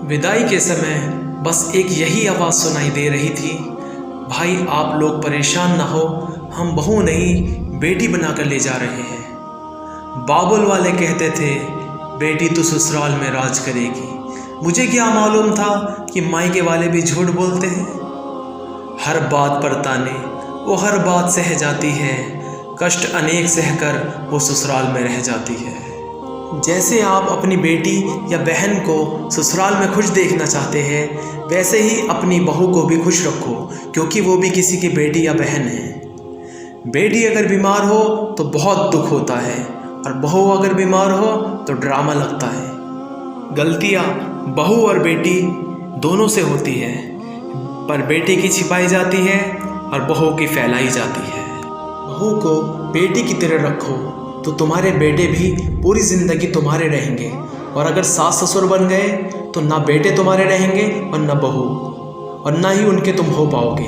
विदाई के समय बस एक यही आवाज़ सुनाई दे रही थी, भाई आप लोग परेशान ना हो, हम बहू नहीं बेटी बनाकर ले जा रहे हैं। बाबुल वाले कहते थे बेटी तो ससुराल में राज करेगी। मुझे क्या मालूम था कि मायके वाले भी झूठ बोलते हैं। हर बात पर ताने, वो हर बात सह जाती है, कष्ट अनेक सहकर वो ससुराल में रह जाती है। जैसे आप अपनी बेटी या बहन को ससुराल में खुश देखना चाहते हैं, वैसे ही अपनी बहू को भी खुश रखो, क्योंकि वो भी किसी की बेटी या बहन है। बेटी अगर बीमार हो तो बहुत दुख होता है, और बहू अगर बीमार हो तो ड्रामा लगता है। गलतियाँ बहू और बेटी दोनों से होती है, पर बेटी की छिपाई जाती है और बहू की फैलाई जाती है। बहू को बेटी की तरह रखो तो तुम्हारे बेटे भी पूरी ज़िंदगी तुम्हारे रहेंगे, और अगर सास ससुर बन गए तो ना बेटे तुम्हारे रहेंगे और ना बहू, और ना ही उनके तुम हो पाओगे,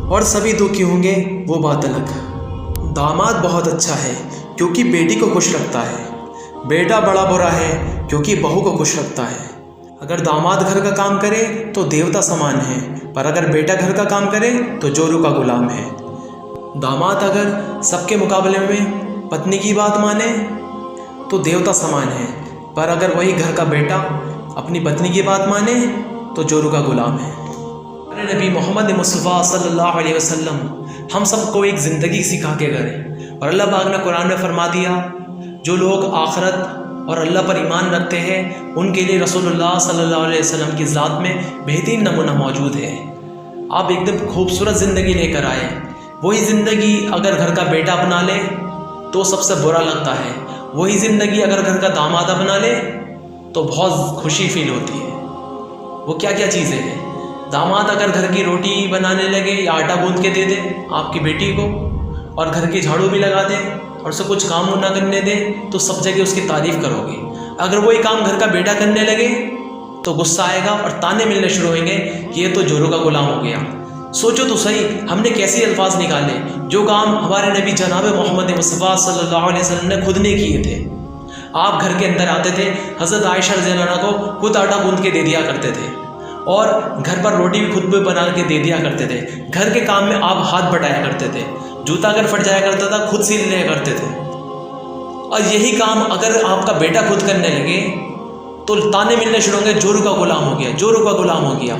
और सभी दुखी होंगे, वो बात अलग। दामाद बहुत अच्छा है क्योंकि बेटी को खुश रखता है। बेटा बड़ा बुरा है क्योंकि बहू को खुश रखता है। अगर दामाद घर का काम करे तो देवता समान है, पर अगर बेटा घर का काम करे तो जोरू का गुलाम है। दामाद अगर सबके मुकाबले में पत्नी की बात माने तो देवता समान है, पर अगर वही घर का बेटा अपनी पत्नी की बात माने तो जोरू का गुलाम है। अरे नबी मोहम्मद मुस्तफ़ा सल्लल्लाहु अलैहि वसल्लम हम सबको एक ज़िंदगी सिखा के गए, और अल्लाह पाक ने कुरान में फरमा दिया, जो लोग आखिरत और अल्लाह पर ईमान रखते हैं उनके लिए रसूलुल्लाह सल्लल्लाहु अलैहि वसल्लम की ज़ात में बेहतरीन नमूना मौजूद है। आप एकदम खूबसूरत ज़िंदगी लेकर आए, वही ज़िंदगी अगर घर का बेटा अपना ले तो सबसे बुरा लगता है, वही ज़िंदगी अगर घर का दामाद अपना ले तो बहुत खुशी फील होती है। वो क्या क्या चीज़ें हैं? दामाद अगर घर की रोटी बनाने लगे या आटा गूंद के दे दे आपकी बेटी को, और घर की झाड़ू भी लगा दे और उसे कुछ काम ना करने दे, तो सब जगह उसकी तारीफ़ करोगे। अगर वही काम घर का बेटा करने लगे तो गुस्सा आएगा और ताने मिलने शुरू होंगे कि ये तो जोरू का गुलाम हो गया। सोचो तो सही, हमने कैसे अल्फाज निकाले जो काम हमारे नबी जनाब मोहम्मद मुस्तफ़ा सल्लल्लाहु अलैहि वसल्लम ने खुद ने किए थे। आप घर के अंदर आते थे, हज़रत आयशा रज़ियल्लाहु अन्हा को खुद आटा गूंद के दे दिया करते थे, और घर पर रोटी भी खुद भी बना के दे दिया करते थे। घर के काम में आप हाथ बटाया करते थे, जूता अगर फट जाया करता था खुद सिल लिया करते थे। और यही काम अगर आपका बेटा खुद करने लगे तो ताने मिलने शुरू होंगे, जोरू का गुलाम हो गया, जोरू का गुलाम हो गया।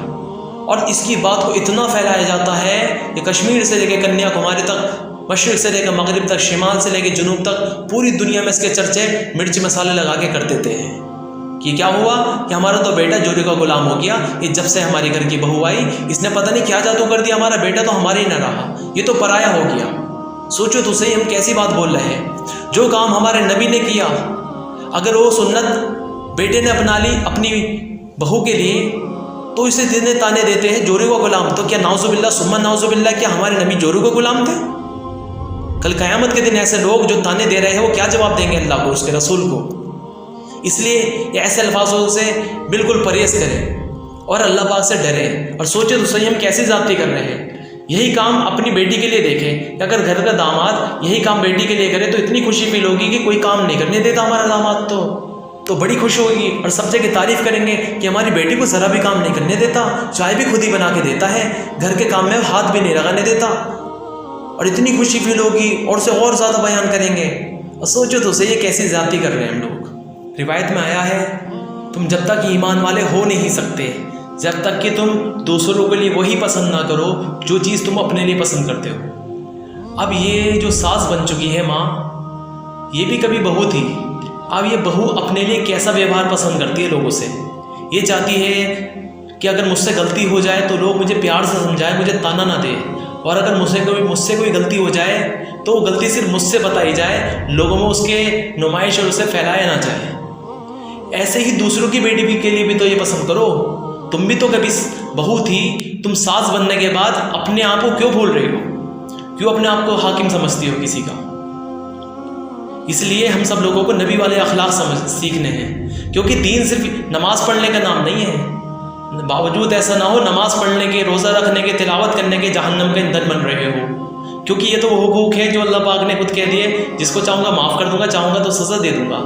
और इसकी बात को इतना फैलाया जाता है कि कश्मीर से लेकर कन्याकुमारी तक, मशरिक़ से लेकर मगरिब तक, शिमाल से लेकर जुनूब तक, पूरी दुनिया में इसके चर्चे मिर्च मसाले लगा के कर देते हैं कि क्या हुआ कि हमारा तो बेटा जोरू का गुलाम हो गया, ये जब से हमारी घर की बहू आई इसने पता नहीं क्या जादू कर दिया, हमारा बेटा तो हमारे ही न रहा, ये तो पराया हो गया। सोचो तो सही, हम कैसी बात बोल रहे हैं। जो काम हमारे नबी ने किया, अगर वो सुन्नत बेटे ने अपना ली अपनी बहू के लिए, तो इसे जितने ताने देते हैं जोरू का गुलाम, तो क्या नाउज़ुबिल्लाह सुम्मा नाउज़ुबिल्लाह, क्या हमारे नबी जोरू का गुलाम थे? कल क़यामत के दिन ऐसे लोग जो ताने दे रहे हैं वो क्या जवाब देंगे अल्लाह को, उसके रसूल को? इसलिए ऐसे अल्फाजों से बिल्कुल परहेज़ करें और अल्लाह पाक से डरें। और सोचे तो सही, हम कैसी ज़्यादती कर रहे हैं। यही काम अपनी बेटी के लिए देखें, अगर घर का दामाद यही काम बेटी के लिए करे तो इतनी खुशी फील होगी कि कोई काम नहीं करने देता हमारा दामाद, तो बड़ी खुश होगी, और सब जगह तारीफ़ करेंगे कि हमारी बेटी को ज़रा भी काम नहीं करने देता, चाय भी खुद ही बना के देता है, घर के काम में हाथ भी नहीं लगाने देता, और इतनी खुशी फील होगी, और से और ज़्यादा बयान करेंगे। और सोचो तो सही, ये कैसी ज़्यादती कर रहे हैं हम लोग। रिवायत में आया है, तुम जब तक ईमान वाले हो नहीं सकते जब तक कि तुम दूसरों के लिए वही पसंद ना करो जो चीज़ तुम अपने लिए पसंद करते हो। अब ये जो सास बन चुकी है माँ, ये भी कभी बहू थी। अब ये बहू अपने लिए कैसा व्यवहार पसंद करती है लोगों से। ये चाहती है कि अगर मुझसे गलती हो जाए तो लोग मुझे प्यार से समझाएं, मुझे ताना ना दे, और अगर मुझसे कोई गलती हो जाए तो वो गलती सिर्फ मुझसे बताई जाए, लोगों में उसके नुमाइश और उसे फैलाया ना जाए। ऐसे ही दूसरों की बेटी भी के लिए भी तो ये पसंद करो। तुम भी तो कभी बहू थी, तुम सास बनने के बाद अपने आप को क्यों भूल रही हो? क्यों अपने आप को हाकिम समझती हो किसी का? इसलिए हम सब लोगों को नबी वाले अखलाक सीखने हैं, क्योंकि दीन सिर्फ नमाज पढ़ने का नाम नहीं है। बावजूद ऐसा ना हो नमाज पढ़ने के, रोज़ा रखने के, तिलावत करने के जहन्नम के ईंधन बन रहे हो, क्योंकि ये तो वो हुकूक है जो अल्लाह पाक ने खुद कह दिए, जिसको चाहूँगा माफ़ कर दूँगा, चाहूँगा तो सज़ा दे दूँगा।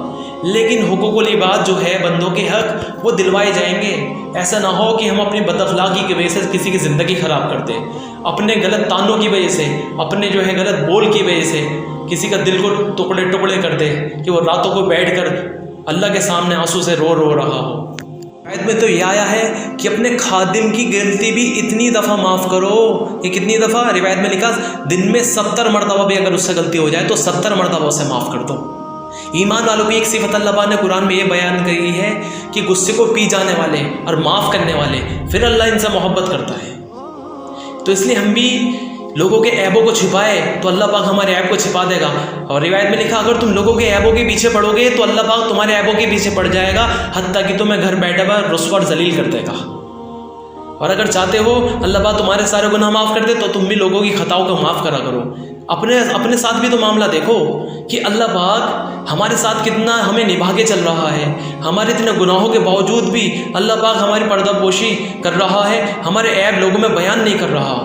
लेकिन हुकूकुल इबाद जो है, बंदों के हक, वो दिलवाए जाएंगे। ऐसा ना हो कि हम अपनी बदअखलाकी की वजह से किसी की ज़िंदगी ख़राब कर दें, अपने गलत तानों की वजह से, अपने जो है गलत बोल की वजह से किसी का दिल को टुकड़े टुकड़े कर दे कि वो रातों को बैठ कर अल्लाह के सामने आंसू से रो रहा हो। आयत में तो यह आया है कि अपने खादिम की गलती भी इतनी दफ़ा माफ़ करो। ये कितनी दफ़ा? रिवायत में लिखा दिन में 70 मरतबा भी अगर उससे गलती हो जाए तो 70 मरतबा उसे माफ़ कर दो। ईमान वालों की एक सिफत अल्लाह पाक ने कुरान में ये बयान करी है कि गुस्से को पी जाने वाले और माफ़ करने वाले, फिर अल्लाह इनसे मोहब्बत करता है। तो इसलिए हम भी लोगों के ऐबों को छिपाए तो अल्लाह पाक हमारे ऐब को छिपा देगा। और रिवायत में लिखा अगर तुम लोगों के ऐबों के पीछे पड़ोगे तो अल्लाह पाक तुम्हारे ऐबों के पीछे पड़ जाएगा, हत्ता कि तुम्हें घर बैठे हुआ रुस्वा और जलील कर देगा। और अगर चाहते हो अल्लाह पाक तुम्हारे सारे गुनाह माफ़ कर दे तो तुम भी लोगों की खताओं को माफ़ करा करो। अपने साथ भी तो मामला देखो कि अल्लाह पाक हमारे साथ कितना हमें निभा के चल रहा है। हमारे इतने गुनाहों के बावजूद भी अल्लाह पाक हमारी पर्दापोशी कर रहा है, हमारे ऐब लोगों में बयान नहीं कर रहा।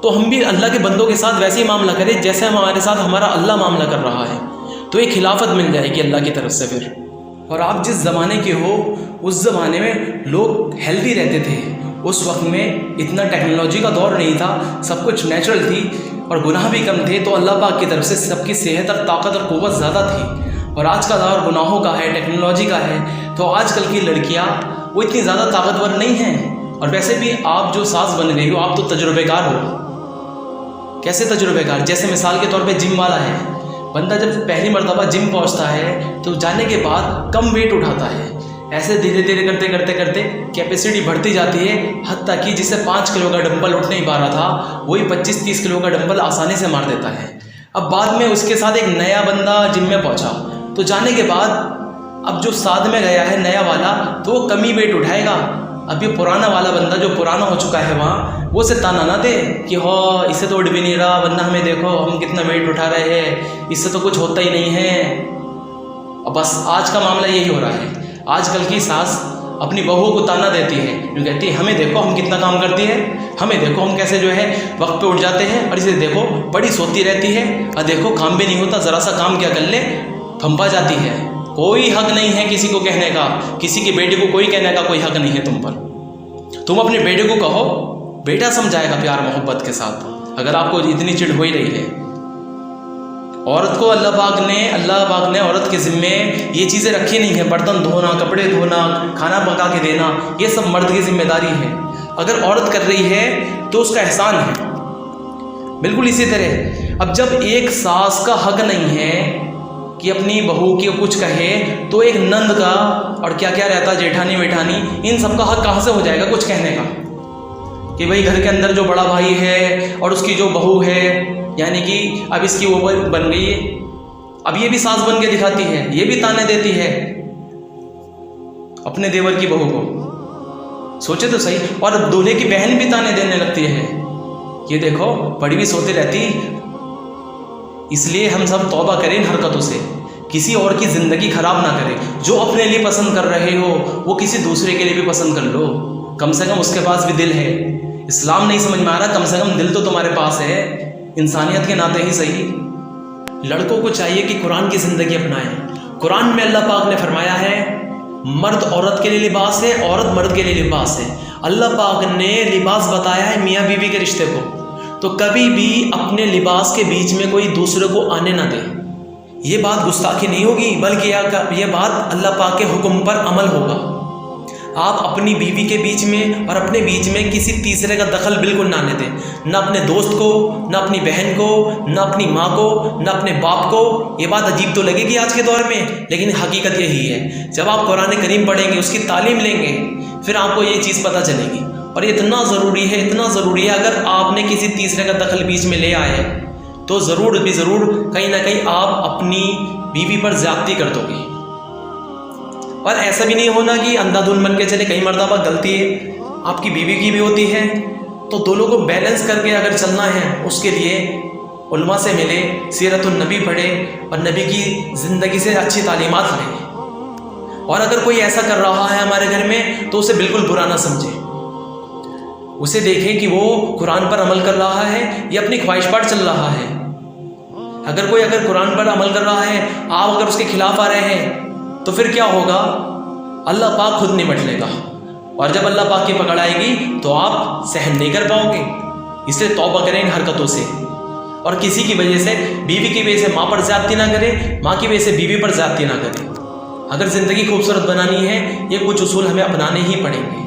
तो हम भी अल्लाह के बंदों के साथ वैसे ही मामला करें जैसे हमारे साथ हमारा अल्लाह मामला कर रहा है, तो एक खिलाफत मिल जाएगी अल्लाह की तरफ से फिर। और आप जिस ज़माने के हो, उस ज़माने में लोग हेल्दी रहते थे। उस वक्त में इतना टेक्नोलॉजी का दौर नहीं था, सब कुछ नेचुरल थी और गुनाह भी कम थे। तो अल्लाह पाक की तरफ से सबकी सेहत और ताकत और क़ुव्वत ज़्यादा थी। और आज का दौर गुनाहों का है, टेक्नोलॉजी का है, तो आजकल की लड़कियाँ वो इतनी ज़्यादा ताकतवर नहीं हैं। और वैसे भी आप जो सास बन गई हो, आप तो तजुर्बेकार हो। कैसे तजुर्बेकार? जैसे मिसाल के तौर पे जिम वाला है, बंदा जब पहली मरतबा जिम पहुंचता है तो जाने के बाद कम वेट उठाता है। ऐसे धीरे धीरे करते करते करते कैपेसिटी बढ़ती जाती है, हत्ता कि जिसे 5 किलो का डंबल उठ नहीं पा रहा था वही 25-30 किलो का डंबल आसानी से मार देता है। अब बाद में उसके साथ एक नया बंदा जिम में पहुंचा, तो जाने के बाद अब जो साथ में गया है नया वाला, तो वो कम ही वेट उठाएगा। अब ये पुराना वाला बंदा जो पुराना हो चुका है वहाँ, वो से ताना ना दे कि हो इससे तो उठ भी नहीं रहा, वरना हमें देखो हम कितना वेट उठा रहे हैं, इससे तो कुछ होता ही नहीं है। और बस आज का मामला यही हो रहा है। आजकल की सास अपनी बहू को ताना देती है, जो कहती है हमें देखो हम कितना काम करती है, हमें देखो हम कैसे जो है वक्त पे उठ जाते हैं, और इसे देखो बड़ी सोती रहती है, और देखो काम भी नहीं होता, ज़रा सा काम क्या कर ले फंपा जाती है। कोई हक नहीं है किसी को कहने का, किसी की बेटी को कोई कहने का कोई हक नहीं है तुम पर। तुम अपने बेटे को कहो, बेटा समझाएगा प्यार मोहब्बत के साथ, अगर आपको इतनी चिढ़ हो ही रही है। औरत को अल्लाह पाक ने औरत के ज़िम्मे ये चीज़ें रखी नहीं है, बर्तन धोना, कपड़े धोना, खाना पका के देना, ये सब मर्द की जिम्मेदारी है। अगर औरत कर रही है तो उसका एहसान है। बिल्कुल इसी तरह अब जब एक सास का हक नहीं है कि अपनी बहू की कुछ कहे, तो एक नंद का और क्या क्या रहता, जेठानी वेठानी, इन सब का हक कहाँ से हो जाएगा कुछ कहने का? कि भाई घर के अंदर जो बड़ा भाई है और उसकी जो बहू है, यानी कि अब इसकी वो बन गई है, अब ये भी सास बन के दिखाती है, ये भी ताने देती है अपने देवर की बहू को। सोचे तो सही। और दूल्हे की बहन भी ताने देने लगती है, ये देखो बड़ी भी सोती रहती। इसलिए हम सब तौबा करें इन हरकतों से, किसी और की ज़िंदगी ख़राब ना करें। जो अपने लिए पसंद कर रहे हो वो किसी दूसरे के लिए भी पसंद कर लो, कम से कम उसके पास भी दिल है। इस्लाम नहीं समझ में आ रहा, कम से कम दिल तो तुम्हारे पास है, इंसानियत के नाते ही सही। लड़कों को चाहिए कि कुरान की ज़िंदगी अपनाएं। कुरान में अल्लाह पाक ने फरमाया है मर्द औरत के लिए लिबास है, औरत मर्द के लिए लिबास है। अल्लाह पाक ने लिबास बताया है मियाँ बीवी के रिश्ते को, तो कभी भी अपने लिबास के बीच में कोई दूसरे को आने ना दे। ये बात गुस्ताखी नहीं होगी, बल्कि यह बात अल्लाह पाक के हुक्म पर अमल होगा। आप अपनी बीवी के बीच में और अपने बीच में किसी तीसरे का दखल बिल्कुल ना आने दें, ना अपने दोस्त को, ना अपनी बहन को, ना अपनी माँ को, ना अपने बाप को। ये बात अजीब तो लगेगी आज के दौर में, लेकिन हकीकत यही है। जब आप कुरान करीम पढ़ेंगे, उसकी तालीम लेंगे, फिर आपको ये चीज़ पता चलेगी। और ये इतना ज़रूरी है, इतना ज़रूरी है, अगर आपने किसी तीसरे का दखल बीच में ले आए तो ज़रूर भी ज़रूर कहीं ना कहीं आप अपनी बीवी पर ज़्यादती कर दोगे। और ऐसा भी नहीं होना कि अंधाधुन बन के चले, कई मर्तबा गलती आपकी बीवी की भी होती है। तो दोनों को बैलेंस करके अगर चलना है, उसके लिए उलमा से मिले, सीरतुन नबी पढ़े और नबी की ज़िंदगी से अच्छी तालीमात लें। और अगर कोई ऐसा कर रहा है हमारे घर में तो उसे बिल्कुल बुरा ना समझे, उसे देखें कि वो कुरान पर अमल कर रहा है या अपनी ख्वाहिश पर चल रहा है। अगर कुरान पर अमल कर रहा है, आप अगर उसके खिलाफ आ रहे हैं तो फिर क्या होगा, अल्लाह पाक खुद निपट लेगा, और जब अल्लाह पाक की पकड़ आएगी तो आप सहन नहीं कर पाओगे। इसलिए तौबा करें इन हरकतों से, और किसी की वजह से, बीवी की वजह से माँ पर ज़्यादती ना करें, माँ की वजह से बीवी पर ज़्यादती ना करें। अगर ज़िंदगी खूबसूरत बनानी है, ये कुछ उसूल हमें अपनाने ही पड़ेंगे।